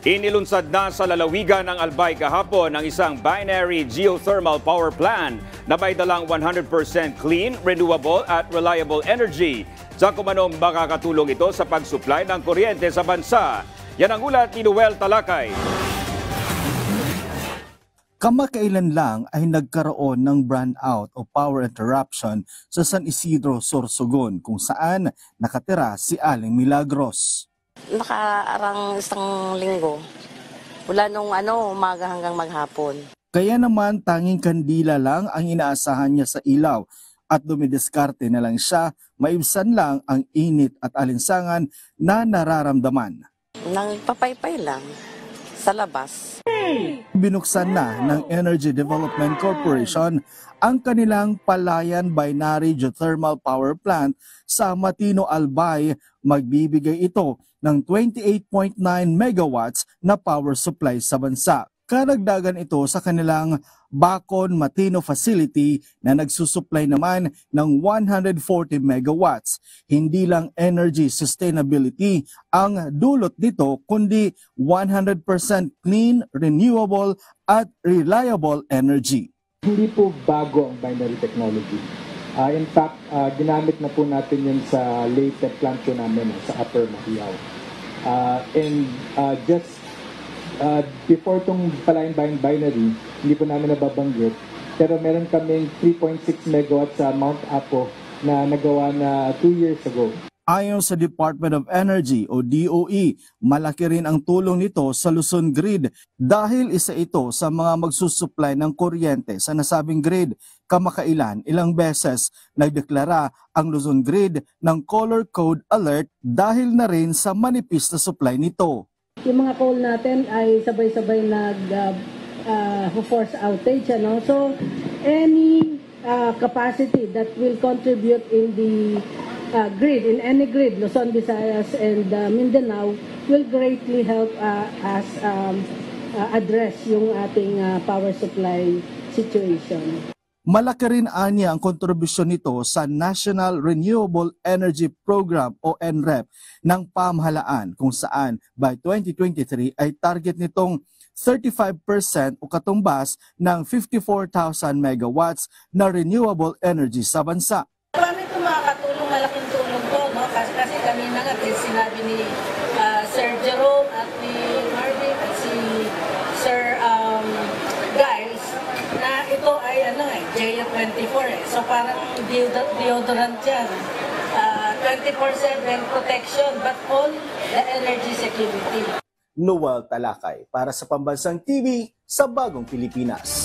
Inilunsad na sa lalawigan ng Albay kahapon ang isang binary geothermal power plant na may dalang 100% clean, renewable at reliable energy. Sa kumanong makakatulong ito sa pag-supply ng kuryente sa bansa. Yan ang ulat ni Noel Talakay. Kamakailan lang ay nagkaroon ng brownout o power interruption sa San Isidro, Sorsogon kung saan nakatira si Aling Milagros. Nakaarang isang linggo, mula nung umaga hanggang maghapon. Kaya naman tanging kandila lang ang inaasahan niya sa ilaw at dumidiskarte na lang siya, maibsan lang ang init at alinsangan na nararamdaman. Nagpapaypay lang sa labas. Binuksan na ng Energy Development Corporation ang kanilang Palayan Binary Geothermal Power Plant sa Matino, Albay. Magbibigay ito ng 28.9 megawatts na power supply sa bansa. Karagdagan ito sa kanilang Bacon Matino facility na nagsusupply naman ng 140 megawatts. Hindi lang energy sustainability ang dulot nito kundi 100% clean, renewable at reliable energy. Hindi po bago ang binary technology. In fact, ginamit na po natin yun sa latest plant po namin sa Upper Mahiyaw. Before itong Palayan Binary, hindi po namin nababanggit, pero meron kaming 3.6 megawatts sa Mount Apo na nagawa na 2 years ago. Ayon sa Department of Energy o DOE, malaki rin ang tulong nito sa Luzon Grid dahil isa ito sa mga magsusupply ng kuryente sa nasabing grid. Kamakailan, ilang beses nagdeklara ang Luzon Grid ng color code alert dahil na rin sa manipis na supply nito. Yung mga coal natin ay sabay-sabay force outage. So, any capacity that will contribute in the grid, in any grid, Luzon, Visayas, and Mindanao, will greatly help us address yung ating power supply situation. Malaki rin anya ang kontribusyon nito sa National Renewable Energy Program o NREP ng pamahalaan kung saan by 2023 ay target nitong 35% o katumbas ng 54,000 megawatts na renewable energy sa bansa. Marami ito makakatulong, malaking tulong to, no? Kasi kanina nga sinabi ni Sir Jerome at ni Marvin at si Sir Giles na ito ay JF24 . So parang deodorant yan. 24/7 protection but all the energy security. Noel Talakay para sa Pambansang TV sa Bagong Pilipinas.